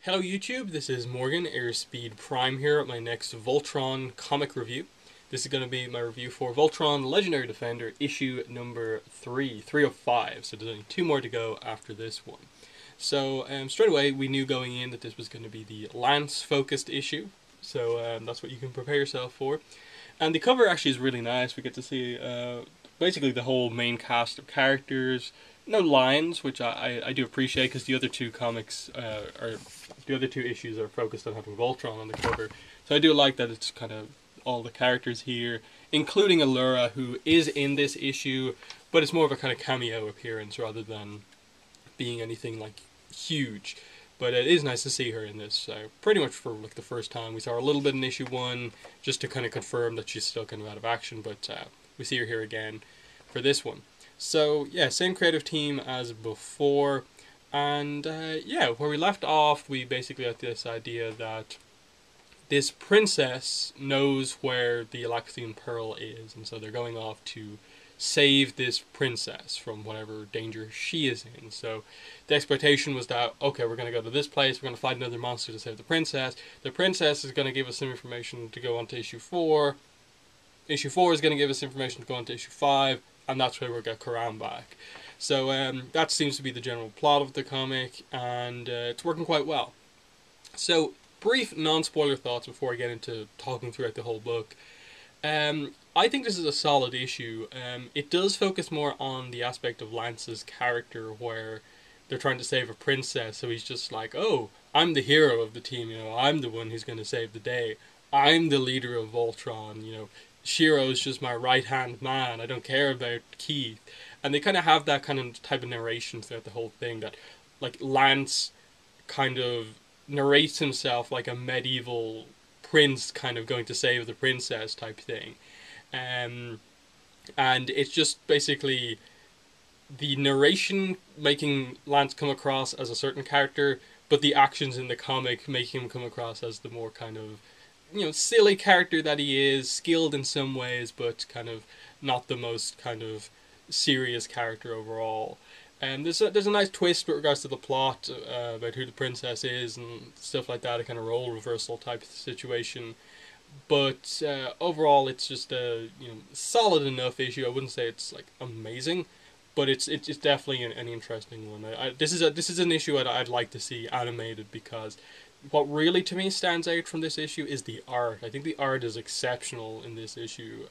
Hello YouTube, this is Morgan, Airspeed Prime here at my next Voltron comic review. This is going to be my review for Voltron Legendary Defender issue number 3 of 5, so there's only 2 more to go after this one. So straight away we knew going in that this was going to be the Lance focused issue, so that's what you can prepare yourself for. And the cover actually is really nice. We get to see basically the whole main cast of characters. No lines, which I do appreciate, because the other 2 comics the other 2 issues are focused on having Voltron on the cover. So I do like that it's kind of all the characters here, including Alura, who is in this issue, but it's more of a kind of cameo appearance rather than being anything like huge. But it is nice to see her in this, pretty much for like the first time. We saw her a little bit in issue 1, just to kind of confirm that she's still kind of out of action, but we see her here again for this one. So yeah, same creative team as before, and yeah, where we left off, we basically had this idea that this princess knows where the Elaxian Pearl is, and so they're going off to save this princess from whatever danger she is in. So the expectation was that, okay, we're going to go to this place, we're going to fight another monster to save the princess. The princess is going to give us some information to go on to issue 4. Issue 4 is going to give us information to go on to issue 5. And that's where we'll get Karam back. So that seems to be the general plot of the comic, and it's working quite well. So, brief non-spoiler thoughts before I get into talking throughout the whole book. I think this is a solid issue. It does focus more on the aspect of Lance's character, where they're trying to save a princess, so he's just like, oh, I'm the hero of the team, I'm the one who's going to save the day. I'm the leader of Voltron, Shiro's just my right-hand man, I don't care about Keith. And they kind of have that kind of type of narration throughout the whole thing, that like Lance kind of narrates himself like a medieval prince kind of going to save the princess type thing. And it's just basically the narration making Lance come across as a certain character, but the actions in the comic make him come across as the more kind of silly character that he is, skilled in some ways, but kind of not the most kind of serious character overall. And there's a nice twist with regards to the plot about who the princess is and stuff like that, a kind of role reversal type of situation. But overall, it's just a solid enough issue. I wouldn't say it's like amazing, but it's definitely an interesting one. This is an issue I'd like to see animated, because what really to me stands out from this issue is the art. I think the art is exceptional in this issue.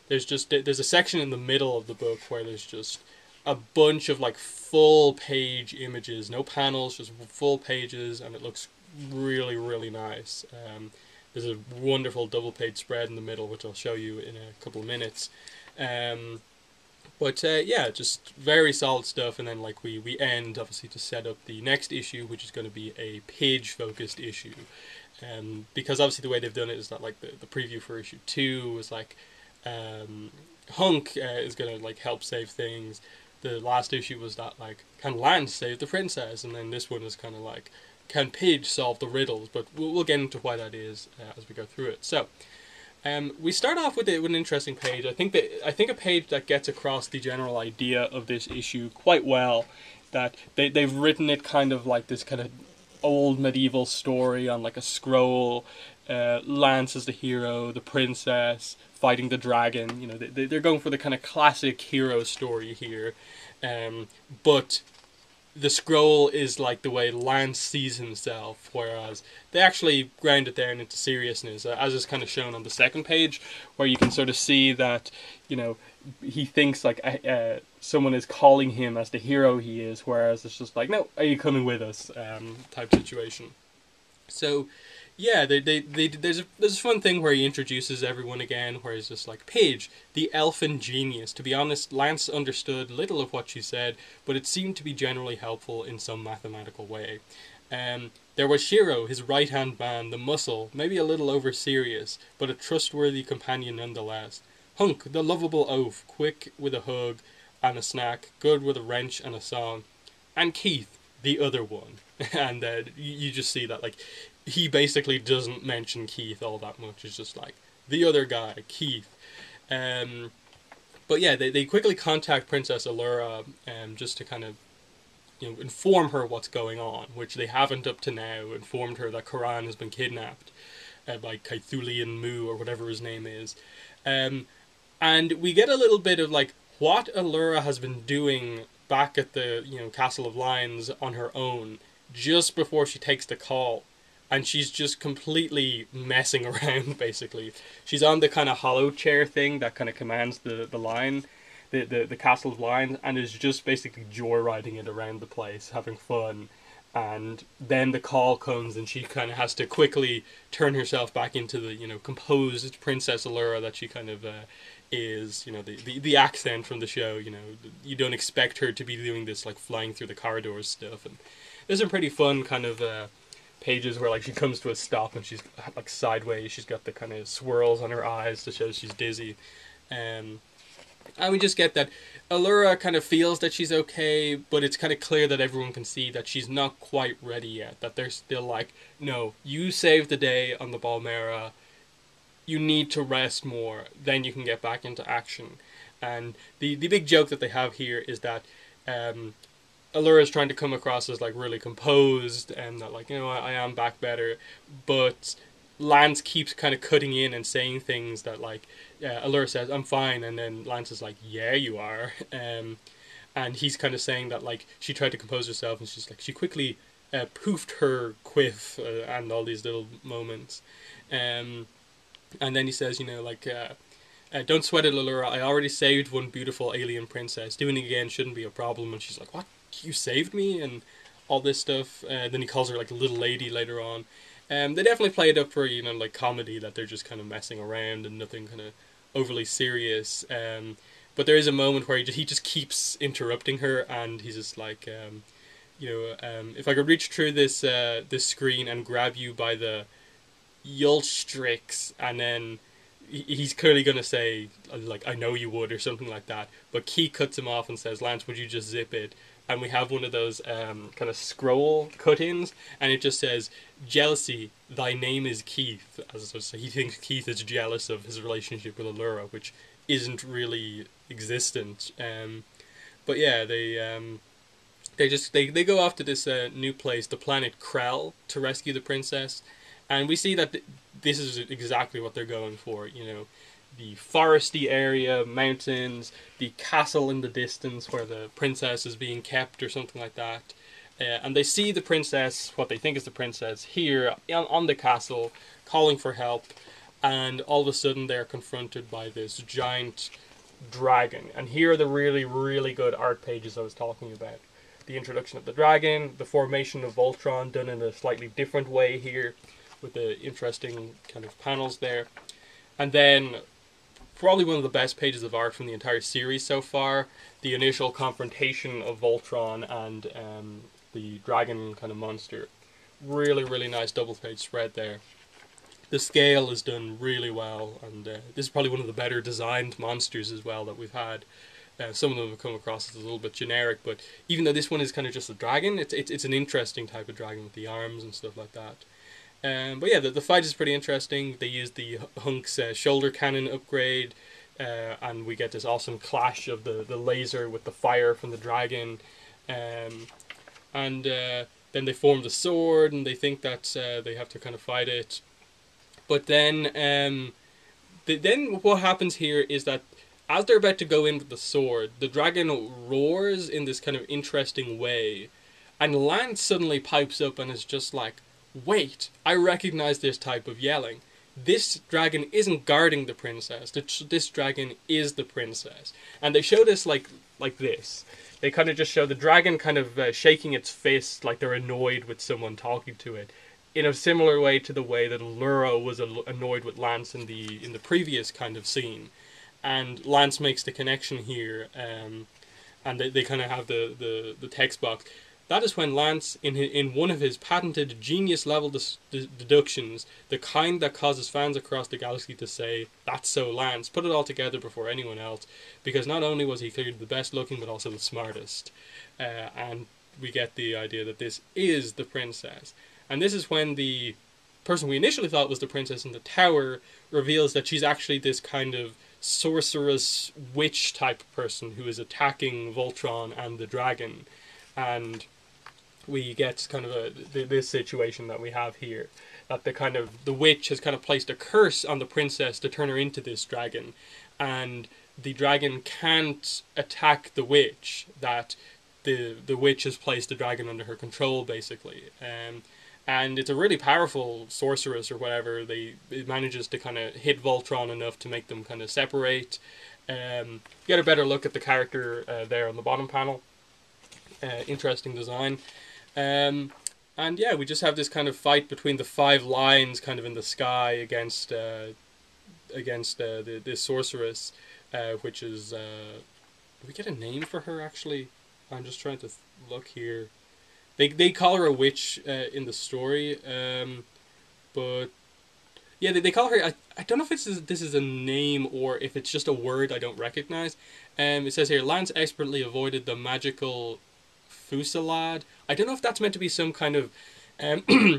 There's a section in the middle of the book where there's just a bunch of like full page images, no panels, just full pages, and it looks really, really nice. There's a wonderful double page spread in the middle, which I'll show you in a couple of minutes. But yeah, just very solid stuff, and then like we end obviously to set up the next issue, which is going to be a page-focused issue. Because obviously the way they've done it is that like the preview for issue 2 was like Hunk is going to like help save things. The last issue was that like, can Lance save the princess? And then this one is kind of like, can Pidge solve the riddles? But we'll get into why that is as we go through it. So we start off with an interesting page. I think a page that gets across the general idea of this issue quite well. That they've written it kind of like this kind of old medieval story on like a scroll. Lance is the hero, the princess fighting the dragon. They're going for the kind of classic hero story here, but the scroll is like the way Lance sees himself, whereas they actually ground it down into seriousness, as is kind of shown on the second page, where you can sort of see that, he thinks like someone is calling him as the hero he is, whereas it's just like, no, are you coming with us, type situation. So yeah, there's a fun thing where he introduces everyone again, where he's just like, Paige, the elfin genius. To be honest, Lance understood little of what she said, but it seemed to be generally helpful in some mathematical way. There was Shiro, his right-hand man, the muscle, maybe a little over-serious, but a trustworthy companion nonetheless. Hunk, the lovable oaf, quick with a hug and a snack, good with a wrench and a song. And Keith, the other one. And you just see that, like, he basically doesn't mention Keith all that much. It's just like, the other guy, Keith. But yeah, they quickly contact Princess Alura just to kind of inform her what's going on, which they haven't up to now informed her that Karan has been kidnapped by Kaithulian Mu, or whatever his name is. And we get a little bit of like what Alura has been doing back at the Castle of Lions on her own just before she takes the call. And she's just completely messing around, basically. She's on the kind of hollow chair thing that kind of commands the line, the Castle of Lions, and is just basically joyriding it around the place, having fun. And then the call comes, and she kind of has to quickly turn herself back into the, composed Princess Allura that she kind of is. The accent from the show, you don't expect her to be doing this, like, flying through the corridors stuff. And there's some pretty fun kind of pages where, like, she comes to a stop and she's, like, sideways. She's got the kind of swirls on her eyes to show she's dizzy. And we just get that Allura kind of feels that she's okay, but it's kind of clear that everyone can see that she's not quite ready yet. That they're still like, no, you saved the day on the Balmera. You need to rest more. Then you can get back into action. And the big joke that they have here is that Allura is trying to come across as like really composed and that like, I am back better. But Lance keeps kind of cutting in and saying things that like, Allura says, I'm fine, and then Lance is like, yeah, you are. And he's kind of saying that like she tried to compose herself, and she's like, she quickly poofed her quiff and all these little moments. And then he says, don't sweat it, Allura. I already saved one beautiful alien princess. Doing it again shouldn't be a problem. And she's like, what? You saved me? And all this stuff. Then he calls her like a little lady later on. They definitely play it up for, like comedy, that they're just kind of messing around and nothing kind of overly serious. But there is a moment where he just keeps interrupting her, and he's just like, if I could reach through this screen and grab you by the Yulstrix, and then he's clearly going to say, like, I know you would, or something like that. But Key cuts him off and says, Lance, would you just zip it? And we have one of those kind of scroll cut-ins, and it just says, jealousy, thy name is Keith. So he thinks Keith is jealous of his relationship with Allura, which isn't really existent. But yeah, they go off to this new place, the planet Krell, to rescue the princess. And we see that this is exactly what they're going for, the foresty area, mountains, the castle in the distance where the princess is being kept or something like that. And they see the princess, what they think is the princess, here on the castle, calling for help. And all of a sudden they're confronted by this giant dragon. And here are the really, really good art pages I was talking about. The introduction of the dragon, the formation of Voltron done in a slightly different way here, with the interesting kind of panels there. And then probably one of the best pages of art from the entire series so far, the initial confrontation of Voltron and the dragon kind of monster. Really, really nice double page spread there. The scale is done really well, and this is probably one of the better designed monsters as well that we've had. Some of them have come across as a little bit generic, but even though this one is kind of just a dragon, it's an interesting type of dragon with the arms and stuff like that. But yeah, the fight is pretty interesting. They use the Hunk's shoulder cannon upgrade, and we get this awesome clash of the laser with the fire from the dragon. And then they form the sword, and they think that they have to kind of fight it. But then what happens here is that as they're about to go in with the sword, the dragon roars in this kind of interesting way, and Lance suddenly pipes up and is just like, wait, I recognize this type of yelling. This dragon isn't guarding the princess. This dragon is the princess. And they show this like this. They kind of just show the dragon kind of shaking its fist like they're annoyed with someone talking to it, in a similar way to the way that Allura was annoyed with Lance in the previous kind of scene. And Lance makes the connection here, and they kind of have the text box. That is when Lance, in one of his patented genius-level deductions, the kind that causes fans across the galaxy to say, that's so Lance, put it all together before anyone else, because not only was he clearly the best-looking, but also the smartest. And we get the idea that this is the princess. And this is when the person we initially thought was the princess in the tower reveals that she's actually this kind of sorceress witch-type person who is attacking Voltron and the dragon. and we get kind of this situation that we have here, that the witch has kind of placed a curse on the princess to turn her into this dragon, and the dragon can't attack the witch. That the witch has placed the dragon under her control, basically. And it's a really powerful sorceress or whatever. It manages to kind of hit Voltron enough to make them kind of separate. Get a better look at the character there on the bottom panel. Interesting design. And yeah, we just have this kind of fight between the 5 lines kind of in the sky against this sorceress, which is... do we get a name for her, actually? I'm just trying to look here. They call her a witch in the story, but yeah, they call her. I don't know if this is a name or if it's just a word I don't recognize. It says here, Lance expertly avoided the magical fusillade. I don't know if that's meant to be some kind of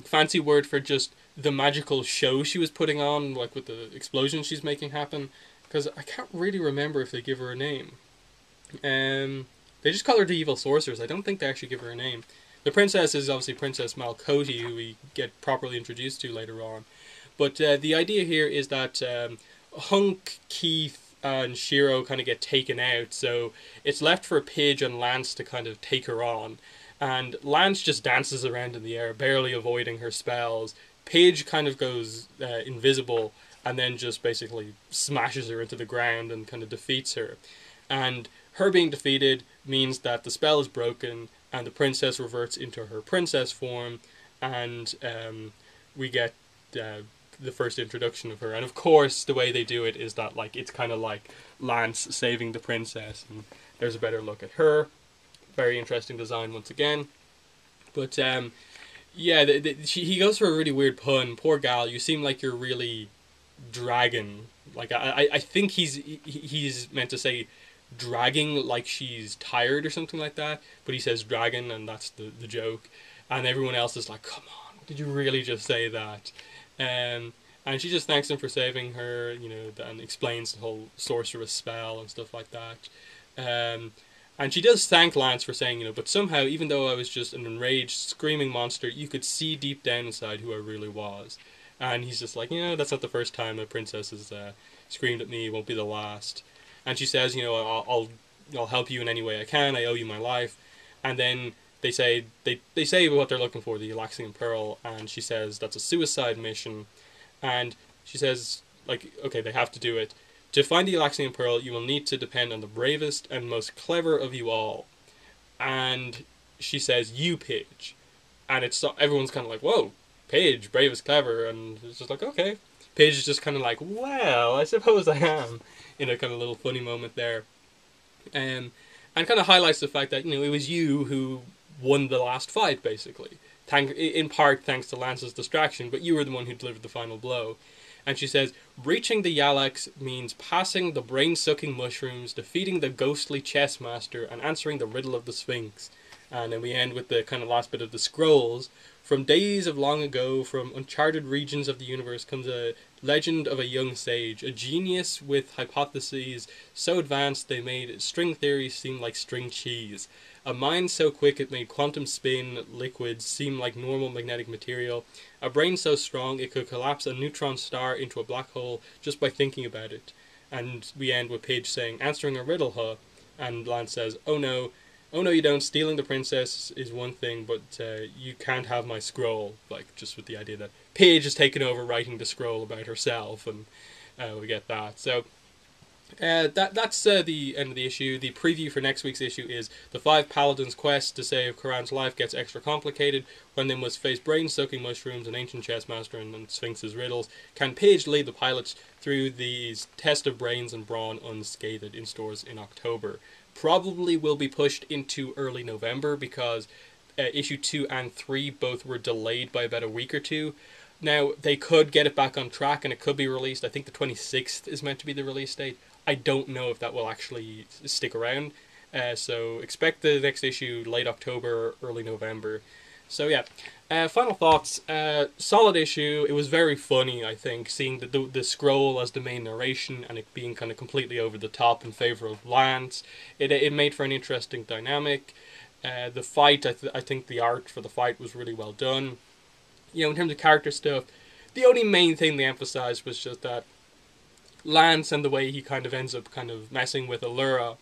fancy word for just the magical show she was putting on, like with the explosions she's making happen. Because I can't really remember if they give her a name. They just call her the Evil Sorceress. I don't think they actually give her a name. The princess is obviously Princess Malkoti, who we get properly introduced to later on. But the idea here is that Hunk, Keith, and Shiro kind of get taken out, so it's left for Pidge and Lance to kind of take her on. And Lance just dances around in the air, barely avoiding her spells. Pidge kind of goes invisible, and then just basically smashes her into the ground and kind of defeats her. And her being defeated means that the spell is broken, and the princess reverts into her princess form, and we get the first introduction of her. And of course, the way they do it is that it's kind of like Lance saving the princess, and there's a better look at her. Very interesting design once again. But yeah, he goes for a really weird pun. Poor gal, you seem like you're really dragon. Like I think he's meant to say dragging like she's tired or something like that, but he says dragon, and that's the joke. And everyone else is like, come on, did you really just say that? And she just thanks him for saving her, and explains the whole sorceress spell and stuff like that. And she does thank Lance for saying, but somehow, even though I was just an enraged, screaming monster, you could see deep down inside who I really was. And he's just like, that's not the first time a princess has screamed at me, it won't be the last. And she says, I'll help you in any way I can. I owe you my life. And then they say what they're looking for, the Elaxian Pearl. And she says that's a suicide mission. And she says, okay, they have to do it. To find the Elaxian Pearl, you will need to depend on the bravest and most clever of you all. And she says, you, Pidge. And everyone's kind of like, whoa, Pidge, bravest, clever. And it's just like, okay. Pidge is just kind of like, well, I suppose I am. In a kind of little funny moment there. And kind of highlights the fact that, it was you who won the last fight, basically. In part thanks to Lance's distraction, but you were the one who delivered the final blow. And she says, reaching the Yalax means passing the brain-sucking mushrooms, defeating the ghostly chess master, and answering the riddle of the Sphinx. And then we end with the kind of last bit of the scrolls. From days of long ago, from uncharted regions of the universe, comes a legend of a young sage, a genius with hypotheses so advanced they made string theory seem like string cheese. A mind so quick it made quantum spin liquids seem like normal magnetic material. A brain so strong it could collapse a neutron star into a black hole just by thinking about it. And we end with Pidge saying, answering a riddle, huh? And Lance says, oh no you don't, stealing the princess is one thing, but you can't have my scroll. Just with the idea that Pidge has taken over writing the scroll about herself, and we get that. So that's the end of the issue. The preview for next week's issue is the 5 Paladins' quest to save Karan's life gets extra complicated when they must face brain-sucking mushrooms, an ancient chess master, and Sphinx's riddles. Can Pidge lead the pilots through these test of brains and brawn unscathed? In stores in October. Probably will be pushed into early November because issue 2 and 3 both were delayed by about a week or two. Now, they could get it back on track and it could be released. I think the 26th is meant to be the release date. I don't know if that will actually stick around. So expect the next issue late October, early November. So yeah, final thoughts. Solid issue. It was very funny, I think, seeing the scroll as the main narration and it being kind of completely over the top in favor of Lance. It made for an interesting dynamic. The fight, I think the art for the fight was really well done. You know, in terms of character stuff, the only main thing they emphasized was just that Lance and the way he kind of ends up kind of messing with Alura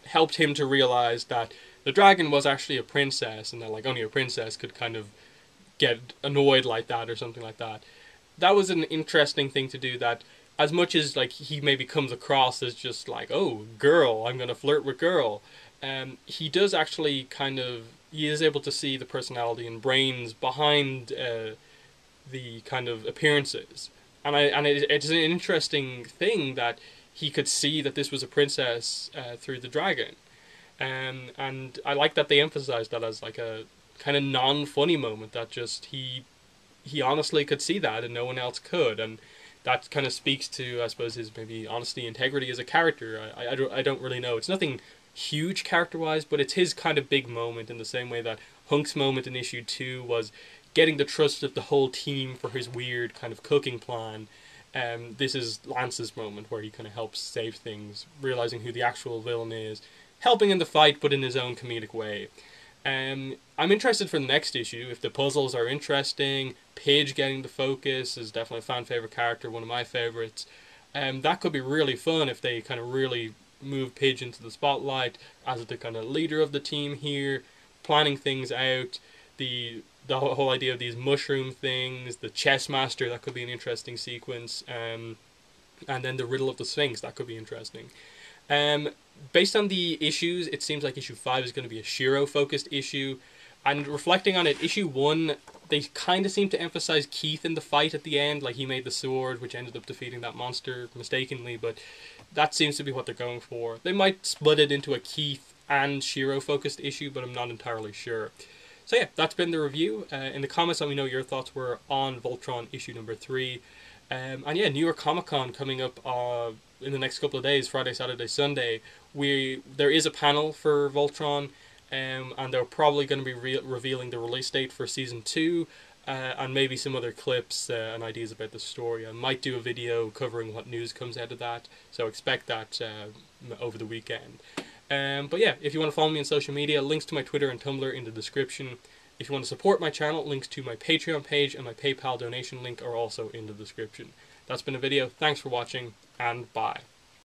helped him to realize that the dragon was actually a princess, and that like only a princess could kind of get annoyed like that or something like that. That was an interesting thing to do. That as much as like he maybe comes across as just like, oh, girl, I'm gonna flirt with girl, he does actually kind of, he is able to see the personality and brains behind the kind of appearances, and it's an interesting thing that he could see that this was a princess through the dragon, and I like that they emphasized that as like a kind of non-funny moment, that just he honestly could see that and no one else could, and that kind of speaks to, I suppose, his maybe honesty, integrity as a character. I don't really know. It's nothing huge character-wise, but it's his kind of big moment, in the same way that Hunk's moment in issue 2 was getting the trust of the whole team for his weird kind of cooking plan. This is Lance's moment where he kind of helps save things, realizing who the actual villain is, helping in the fight, but in his own comedic way. I'm interested for the next issue. If the puzzles are interesting, Paige getting the focus is definitely a fan favorite character, one of my favorites. That could be really fun if they kind of really move Paige into the spotlight as the kind of leader of the team here, planning things out. The whole idea of these mushroom things, the chess master, that could be an interesting sequence, and then the riddle of the Sphinx, that could be interesting. Based on the issues, it seems like issue 5 is going to be a Shiro-focused issue, and reflecting on it, issue 1, they kind of seem to emphasize Keith in the fight at the end, like he made the sword, which ended up defeating that monster mistakenly, but that seems to be what they're going for. They might split it into a Keith and Shiro-focused issue, but I'm not entirely sure. So yeah, that's been the review. In the comments, let me know your thoughts were on Voltron issue number 3. And yeah, New York Comic Con coming up in the next couple of days, Friday, Saturday, Sunday. There is a panel for Voltron, and they're probably going to be revealing the release date for Season 2, and maybe some other clips and ideas about the story. I might do a video covering what news comes out of that, so expect that over the weekend. But yeah, if you want to follow me on social media, links to my Twitter and Tumblr in the description. If you want to support my channel, links to my Patreon page and my PayPal donation link are also in the description. That's been a video. Thanks for watching, and bye.